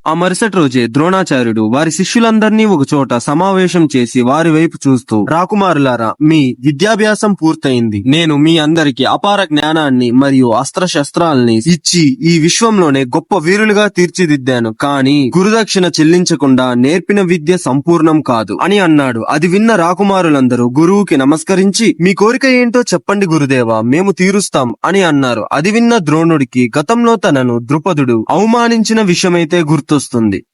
ఆ మరుసటి రోజే ద్రోణాచార్యుడు వారి శిష్యులందరినీ ఒక చోట సమావేశం చేసి వారి వైపు చూస్తూ, రాకుమారులారా, మీ విద్యాభ్యాసం పూర్తయింది. నేను మీ అందరికి అపార జ్ఞానాన్ని మరియు అస్త్రశస్త్రాల్ని ఇచ్చి ఈ విశ్వంలోనే గొప్ప వీరులుగా తీర్చిదిద్దాను. కానీ గురుదక్షిణ చెల్లించకుండా నేర్పిన విద్య సంపూర్ణం కాదు అని అన్నాడు. అది విన్న రాకుమారులందరూ గురువుకి నమస్కరించి, మీ కోరిక ఏంటో చెప్పండి గురుదేవా, మేము తీరుస్తాం అని అన్నారు. అది విన్న ద్రోణుడికి గతంలో తనను ద్రుపదుడు అవమానించిన విషయమైతే గుర్తొస్తుంది.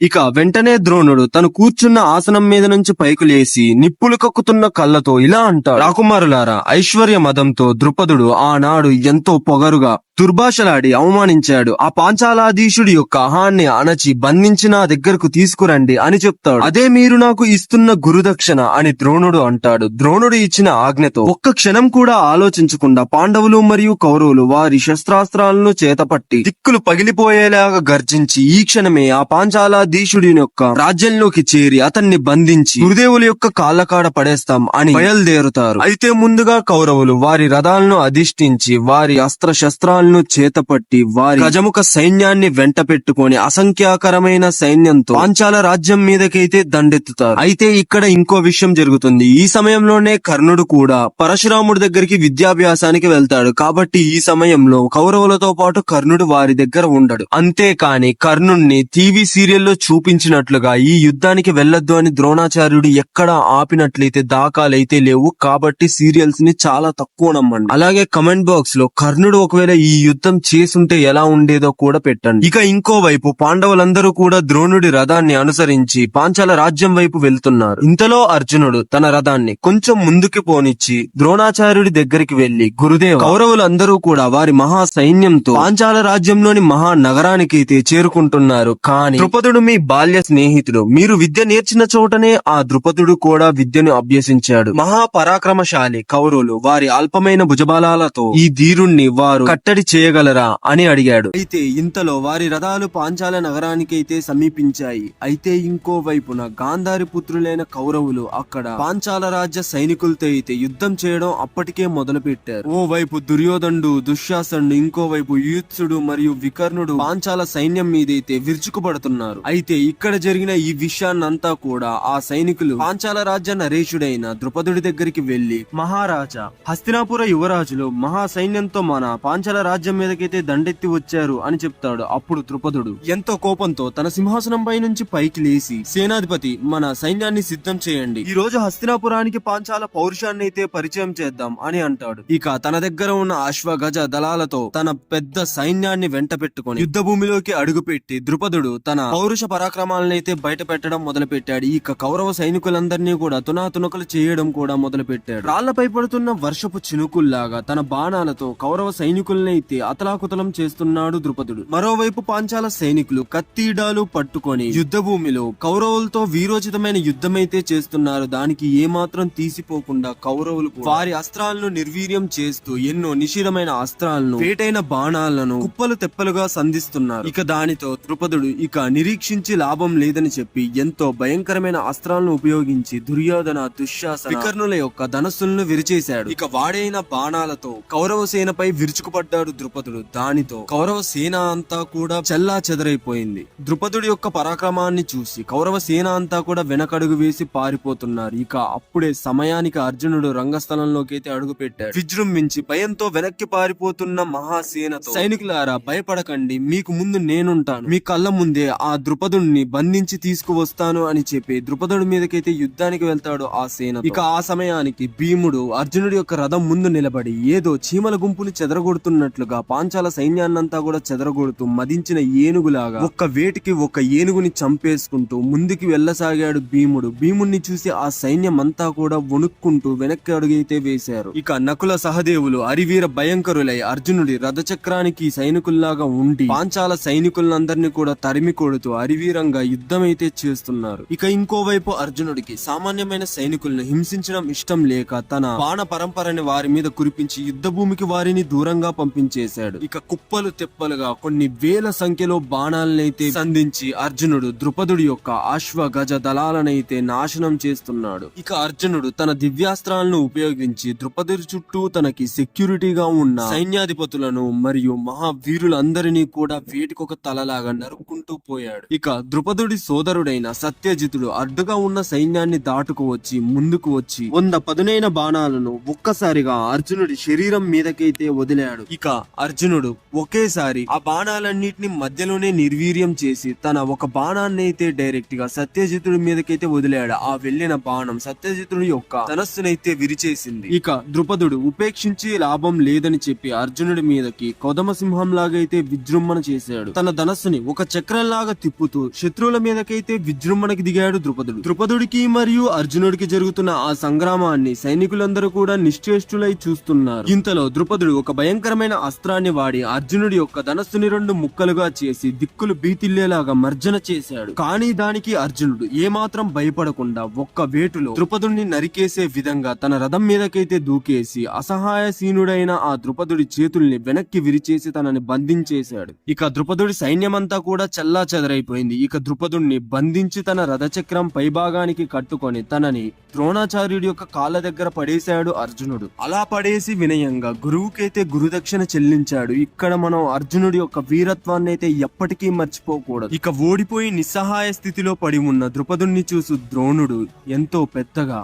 ఇక వెంటనే ద్రోణుడు తను కూర్చున్న ఆసనం మీద నుంచి పైకి లేసి నిప్పులు కక్కుతున్న కళ్ళతో ఇలా అంటాడు, రాకుమారులారా, ఐశ్వర్య మదంతో ద్రుపదుడు ఆనాడు ఎంతో పొగరుగా దుర్భాషలాడి అవమానించాడు. ఆ పాంచాలాధీశుడి యొక్క అహాన్ని అణచి బంధించి నా దగ్గరకు తీసుకురండి అని చెప్తాడు. అదే మీరు నాకు ఇస్తున్న గురుదక్షిణ అని ద్రోణుడు అంటాడు. ద్రోణుడు ఇచ్చిన ఆజ్ఞతో ఒక్క క్షణం కూడా ఆలోచించకుండా పాండవులు మరియు కౌరవులు వారి శస్త్రాస్త్రాలను చేతపట్టి దిక్కులు పగిలిపోయేలాగా గర్జించి ఈ క్షణమే ఆ పాంచాలాధీశుడి యొక్క రాజ్యంలోకి చేరి అతన్ని బంధించి గురుదేవుల యొక్క కాళ్ళకాడ పడేస్తాం అని బయలుదేరుతారు. అయితే ముందుగా కౌరవులు వారి రథాలను అధిష్ఠించి వారి అస్త్రశస్త్రాలను చేతపట్టి వారి గజముఖ సైన్యాన్ని వెంట పెట్టుకుని అసంఖ్యాకరమైన సైన్యంతో పాంచాల రాజ్యం మీదకైతే దండెత్తుతారు. అయితే ఇక్కడ ఇంకో విషయం జరుగుతుంది. ఈ సమయంలోనే కర్ణుడు కూడా పరశురాముడి దగ్గరికి విద్యాభ్యాసానికి వెళ్తాడు. కాబట్టి ఈ సమయంలో కౌరవులతో పాటు కర్ణుడు వారి దగ్గర ఉండడు. అంతేకాని కర్ణుణ్ణి టీవీ సీరియల్లో చూపించినట్లుగా ఈ యుద్ధానికి వెళ్లొద్దు అని ద్రోణాచార్యుడు ఎక్కడా ఆపినట్లయితే దాఖలైతే లేవు. కాబట్టి సీరియల్స్ ని చాలా తక్కువ నమ్మండి. అలాగే కమెంట్ బాక్స్ లో కర్ణుడు ఒకవేళ ఈ యుద్ధం చేసుంటే ఎలా ఉండేదో కూడా పెట్టండి. ఇక ఇంకోవైపు పాండవులందరూ కూడా ద్రోణుడి రథాన్ని అనుసరించి పాంచాల రాజ్యం వైపు వెళ్తున్నారు. ఇంతలో అర్జునుడు తన రథాన్ని కొంచెం ముందుకి పోనిచ్చి ద్రోణాచార్యుడి దగ్గరికి వెళ్లి, గురుదేవ, కౌరవులందరూ కూడా వారి మహా సైన్యంతో పాంచాల రాజ్యంలోని మహా నగరానికైతే చేరుకుంటున్నారు. కానీ ద్రుపదుడు మీ బాల్య స్నేహితుడు. మీరు విద్య నేర్చిన చోటనే ఆ ద్రుపదుడు కూడా విద్యను అభ్యసించాడు. మహాపరాక్రమశాలి కౌరవులు వారి అల్పమైన భుజబలాలతో ఈ ధీరుణ్ణి వారు కట్టడి చేయగలరా అని అడిగాడు. అయితే ఇంతలో వారి రథాలు పాంచాల నగరానికైతే సమీపించాయి. అయితే ఇంకో వైపున గాంధారి పుత్రులైన కౌరవులు అక్కడ పాంచాల రాజ్య సైనికులతో అయితే యుద్ధం చేయడం అప్పటికే మొదలు పెట్టారు. ఓ వైపు దుర్యోధనుడు, దుశ్శాసనుడు, ఇంకోవైపు యూత్సుడు మరియు వికర్ణుడు పాంచాల సైన్యం మీదైతే విరుచుకుపడుతున్నారు. అయితే ఇక్కడ జరిగిన ఈ విషయాన్నంతా కూడా ఆ సైనికులు పాంచాల రాజ్య నరేషుడైన ద్రుపదుడి దగ్గరికి వెళ్లి, మహారాజా, హస్తినాపుర యువరాజులు మహా సైన్యంతో మన పాంచాల రాజ్యం మీదకైతే దండెత్తి వచ్చారు అని చెప్తాడు. అప్పుడు ద్రుపదుడు ఎంతో కోపంతో తన సింహాసనంపై నుంచి పైకి లేసి, సేనాధిపతి, మన సైన్యాన్ని సిద్ధం చేయండి. ఈ రోజు హస్తినాపురానికి పాంచాల పౌరుషాన్ని అయితే పరిచయం చేద్దాం అని అంటాడు. ఇక తన దగ్గర ఉన్న అశ్వ గజ దళాలతో తన పెద్ద సైన్యాన్ని వెంట పెట్టుకుని యుద్ధ భూమిలోకి అడుగుపెట్టి ద్రుపదుడు తన పౌరుష పరాక్రమాలను అయితే బయట పెట్టడం మొదలు పెట్టాడు. ఇక కౌరవ సైనికులందరినీ కూడా తునాతునకలు చేయడం కూడా మొదలు పెట్టాడు. రాళ్లపై పడుతున్న వర్షపు చినుకుల్లాగా తన బాణాలతో కౌరవ సైనికులనైతే అతలాకుతలం చేస్తున్నాడు ద్రుపదుడు. మరోవైపు పాంచాల సైనికులు కత్తిడాలు పట్టుకొని యుద్ధ భూమిలో కౌరవులతో వీరోచితమైన యుద్ధమైతే చేస్తున్నారు. దానికి ఏమాత్రం తీసిపోకుండా కౌరవులు వారి అస్త్రాలను నిర్వీర్యం చేస్తూ ఎన్నో నిషిద్ధమైన అస్త్రాలను, వేటైన బాణాలను కుప్పలు తెప్పలుగా సంధిస్తున్నారు. ఇక దానితో ద్రుపదుడు ఇక నిరీక్షించి లాభం లేదని చెప్పి ఎంతో భయంకరమైన అస్త్రాలను ఉపయోగించి దుర్యోధన, దుశ్శాసన, వికర్ణుల యొక్క ధనస్సులను విరిచేశాడు. ఇక వాడైన బాణాలతో కౌరవ సేనపై విరుచుకుపడ్డాడు ద్రుపదుడు. దానితో కౌరవ సేన అంతా కూడా చెల్లా చెదరైపోయింది. ద్రుపదుడి యొక్క పరాక్రమాన్ని చూసి కౌరవ సేన అంతా కూడా వెనకడుగు వేసి పారిపోతున్నారు. ఇక అప్పుడే సమయానికి అర్జునుడు రంగస్థలంలోకి అయితే అడుగు పెట్టాడు. విజృంభించి భయంతో వెనక్కి పారిపోతున్న మహాసేనతో, సైనికులారా, భయపడకండి, మీకు ముందు నేనుంటాను, మీ కళ్ళ ముందే ఆ ద్రుపదుడిని బంధించి తీసుకువస్తాను అని చెప్పి ద్రుపదుడి మీదకైతే యుద్ధానికి వెళ్తాడు ఆ సేన. ఇక ఆ సమయానికి భీముడు అర్జునుడి యొక్క రథం ముందు నిలబడి ఏదో చీమల గుంపుని చెదరగొడుతున్నట్లుగా పాంచాల సైన్యాన్నంతా కూడా చెదరగొడుతూ మదించిన ఏనుగులాగా ఒక్క వేటికి ఒక ఏనుగుని చంపేసుకుంటూ ముందుకు వెళ్లసాగాడు భీముడు. భీముణ్ణి చూసి ఆ సైన్యం అంతా కూడా వణుక్కుంటూ వెనక్కి అడుగైతే వేశారు. ఇక నకుల సహదేవులు అరివీర భయంకరులై అర్జునుడి రథచక్రానికి సైనికుల్లాగా ఉండి పాంచాల సైనికులందరినీ కూడా తరిమి కొడుతూ అరివీరంగా యుద్ధమైతే చేస్తున్నారు. ఇక ఇంకోవైపు అర్జునుడికి సామాన్యమైన సైనికులను హింసించడం ఇష్టం లేక తన బాణ పరంపరని వారి మీద కురిపించి యుద్ధ భూమికి వారిని దూరంగా పంపించారు. కురిపించేశాడు. ఇక కుప్పలు తెప్పలుగా కొన్ని వేల సంఖ్యలో బాణాలనైతే సంధించి అర్జునుడు ద్రుపదుడి యొక్క అశ్వ గజ దళాలనైతే నాశనం చేస్తున్నాడు. ఇక అర్జునుడు తన దివ్యాస్త్రాలను ఉపయోగించి ద్రుపదుడి చుట్టూ తనకి సెక్యూరిటీగా ఉన్న సైన్యాధిపతులను మరియు మహావీరులందరినీ కూడా వేటికొక తలలాగా నరుక్కుంటూ పోయాడు. ఇక ద్రుపదుడి సోదరుడైన సత్యజితుడు అడ్డుగా ఉన్న సైన్యాన్ని దాటుకు వచ్చి ముందుకు వచ్చి 100 పదునైన బాణాలను ఒక్కసారిగా అర్జునుడి శరీరం మీదకైతే వదిలాడు. ఇక అర్జునుడు ఒకేసారి ఆ బాణాలన్నిటిని మధ్యలోనే నిర్వీర్యం చేసి తన ఒక బాణాన్ని అయితే డైరెక్ట్ గా సత్యజితుడి మీదకైతే వదిలాడు. ఆ వెళ్లిన బాణం సత్యజితుడి యొక్క ధనస్సునైతే విరిచేసింది. ఇక ద్రుపదుడు ఉపేక్షించి లాభం లేదని చెప్పి అర్జునుడి మీదకి కొదమ సింహం లాగైతే విజృంభణ చేశాడు. తన ధనస్సుని ఒక చక్రంలాగా తిప్పుతూ శత్రువుల మీదకైతే విజృంభణకి దిగాడు ద్రుపదుడు. ద్రుపదుడికి మరియు అర్జునుడికి జరుగుతున్న ఆ సంగ్రామాన్ని సైనికులందరూ కూడా నిశ్చేష్టులై చూస్తున్నారు. ఇంతలో ద్రుపదుడు ఒక భయంకరమైన అస్త్రాన్ని వాడి అర్జునుడి యొక్క ధనస్సుని 2 ముక్కలుగా చేసి దిక్కులు బీతిల్లేలాగా మర్జన చేశాడు. కానీ దానికి అర్జునుడు ఏమాత్రం భయపడకుండా ఒక్క వేటులో ద్రుపదుడిని నరికేసే విధంగా తన రథం మీదకైతే దూకేసి అసహాయశీనుడైన ఆ ద్రుపదుడి చేతుల్ని వెనక్కి విరిచేసి తనని బంధించేశాడు. ఇక ద్రుపదుడి సైన్యమంతా కూడా చల్లా చెదరైపోయింది. ఇక ద్రుపదుడిని బంధించి తన రథచక్రం పైభాగానికి కట్టుకొని తనని ద్రోణాచార్యుడి యొక్క కాళ్ళ దగ్గర పడేశాడు అర్జునుడు. అలా పడేసి వినయంగా గురువుకైతే గురుదక్షిణ చెల్లించాడు. ఇక్కడ మనం అర్జునుడి యొక్క వీరత్వాన్ని అయితే ఎప్పటికీ మర్చిపోకూడదు. ఇక ఓడిపోయి నిస్సహాయ స్థితిలో పడి ఉన్న ద్రుపదుణ్ణి చూసి ద్రోణుడు ఎంతో పెద్దగా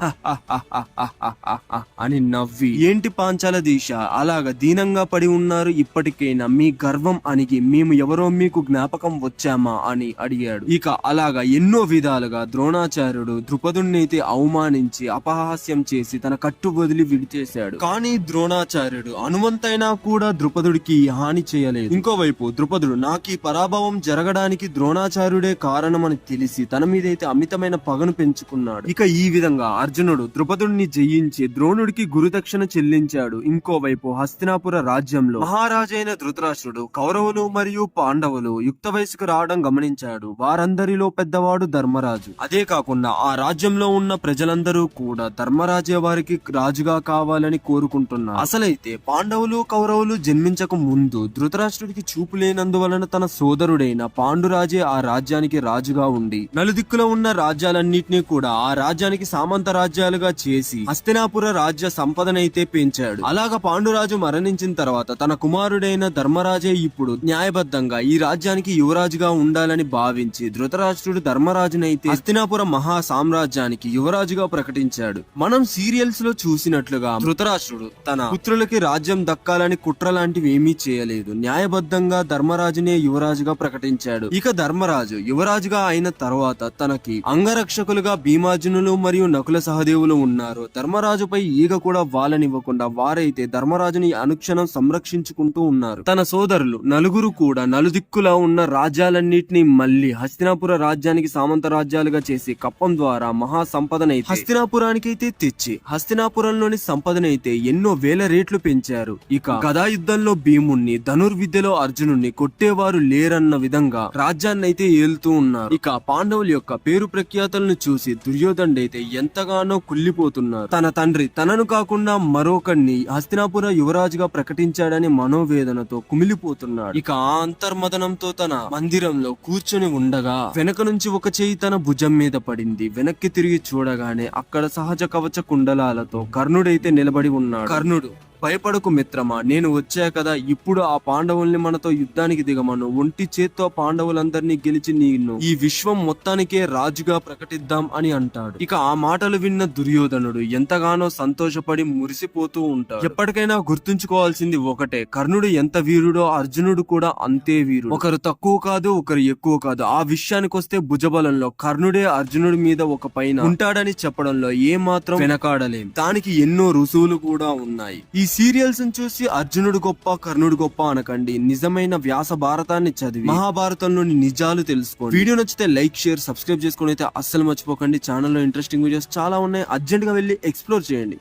అని నవ్వి, ఏంటి పాంచాల దీశ అలాగా దీనంగా పడి ఉన్నారు, ఇప్పటికైనా మీ గర్వం అణిగి మేము ఎవరో మీకు జ్ఞాపకం వచ్చామా అని అడిగాడు. ఇక అలాగా ఎన్నో విధాలుగా ద్రోణాచార్యుడు ద్రుపదుణ్ణి అయితే అవమానించి అపహాస్యం చేసి తన కట్టు వదిలి విడిచేశాడు. కానీ ద్రోణాచార్యుడు అనువంతైనా కూడా ద్రుపదుడికి హాని చేయలేదు. ఇంకోవైపు ద్రుపదుడు నాకీ పరాభవం జరగడానికి ద్రోణాచార్యుడే కారణమని తెలిసి తన మీదైతే అమితమైన పగను పెంచుకున్నాడు. ఇక ఈ విధంగా అర్జునుడు ద్రుపదుడిని జయించి ద్రోణుడికి గురుదక్షిణ చెల్లించాడు. ఇంకోవైపు హస్తినాపుర రాజ్యంలో మహారాజైన ధృతరాష్ట్రుడు కౌరవులు మరియు పాండవులు యుక్త వయసుకు రావడం గమనించాడు. వారందరిలో పెద్దవాడు ధర్మరాజు. అదే కాకుండా ఆ రాజ్యంలో ఉన్న ప్రజలందరూ కూడా ధర్మరాజే వారికి రాజుగా కావాలని కోరుకుంటున్నారు. అసలైతే పాండవులు కౌరవులు జన్మించక ముందు ధృతరాష్ట్రుడికి చూపు లేనందువలన తన సోదరుడైన పాండురాజే ఆ రాజ్యానికి రాజుగా ఉండి నలుదిక్కులో ఉన్న రాజ్యాలన్నింటినీ కూడా ఆ రాజ్యానికి సామంత రాజ్యాలుగా చేసి హస్తినాపుర రాజ్య సంపదనైతే పెంచాడు. అలాగా పాండురాజు మరణించిన తర్వాత తన కుమారుడైన ధర్మరాజే ఇప్పుడు న్యాయబద్ధంగా ఈ రాజ్యానికి యువరాజుగా ఉండాలని భావించి ధృతరాష్ట్రుడు ధర్మరాజునైతే హస్తినాపుర మహా సామ్రాజ్యానికి యువరాజుగా ప్రకటించాడు. మనం సీరియల్స్ లో చూసినట్లుగా ధృతరాష్ట్రుడు తన పుత్రులకి రాజ్యం దక్కాలని కుట్ర లాంటివి ఏమీ చేయలేదు. న్యాయబద్ధంగా ధర్మరాజునే యువరాజుగా ప్రకటించాడు. ఇక ధర్మరాజు యువరాజుగా అయిన తర్వాత తనకి అంగరక్షకులుగా భీమార్జునులు మరియు నకుల సహదేవులు ఉన్నారు. ధర్మరాజుపై ఈగ కూడా వాలనివ్వకుండా వారైతే ధర్మరాజుని అనుక్షణం సంరక్షించుకుంటూ ఉన్నారు. తన సోదరులు నలుగురు కూడా నలుదిక్కులా ఉన్న రాజ్యాలన్నిటినీ మళ్లీ హస్తినాపుర రాజ్యానికి సామంత రాజ్యాలుగా చేసి కప్పం ద్వారా మహా సంపదనైతే హస్తినాపురానికైతే తెచ్చి హస్తినాపురంలోని సంపదనైతే ఎన్నో వేల రేట్లు పెంచారు. ఇక గదాయుద్ధంలో భీముణ్ణి ధనుర్విద్యలో అర్జునుణ్ణి కొట్టేవారు లేరన్న విధంగా రాజ్యాన్నైతే ఏలుతూ ఉన్నారు. ఇక పాండవుల యొక్క పేరు ప్రఖ్యాతలను చూసి దుర్యోధనుడైతే ఎంతగానో కుళ్ళిపోతున్నారు. తన తండ్రి తనను కాకుండా మరొకడిని హస్తినాపుర యువరాజుగా ప్రకటించాడని మనోవేదనతో కుమిలిపోతున్నాడు. ఇక ఆ అంతర్మదనంతో తన మందిరంలో కూర్చొని ఉండగా వెనక నుంచి ఒక చేయి తన భుజం మీద పడింది. వెనక్కి తిరిగి చూడగానే అక్కడ సహజ కవచ కుండలాలతో కర్ణుడైతే నిలబడి ఉన్నాడు. కర్ణుడు, భయపడకు మిత్రమా, నేను వచ్చా కదా, ఇప్పుడు ఆ పాండవుల్ని మనతో యుద్ధానికి దిగమను. ఒంటి చేత్తో పాండవులందరినీ గెలిచి నిన్ను ఈ విశ్వం మొత్తానికే రాజుగా ప్రకటిద్దాం అని అంటాడు. ఇక ఆ మాటలు విన్న దుర్యోధనుడు ఎంతగానో సంతోషపడి మురిసిపోతూ ఉంటాడు. ఎప్పటికైనా గుర్తుంచుకోవాల్సింది ఒకటే, కర్ణుడు ఎంత వీరుడో అర్జునుడు కూడా అంతే వీరుడు. ఒకరు తక్కువ కాదు, ఒకరు ఎక్కువ కాదు. ఆ విషయానికి వస్తే భుజబలంలో కర్ణుడే అర్జునుడి మీద ఒక పైన ఉంటాడని చెప్పడంలో ఏ మాత్రం వెనకాడలేం. దానికి ఎన్నో రుజువులు కూడా ఉన్నాయి. ఈ సీరియల్స్ చూసి అర్జునుడు గొప్ప కర్ణుడు గొప్ప అనకండి. నిజమైన వ్యాస భారతాన్ని చదివి మహాభారతంలోని నిజాలు తెలుసుకోండి. వీడియో నచ్చితే లైక్, షేర్, సబ్స్క్రైబ్ చేసుకుని అయితే అస్సలు మర్చిపోకండి. ఛానల్లో ఇంట్రెస్టింగ్ వీడియోస్ చాలా ఉన్నాయి. అర్జెంట్ గా వెళ్ళి ఎక్స్ప్లోర్ చేయండి.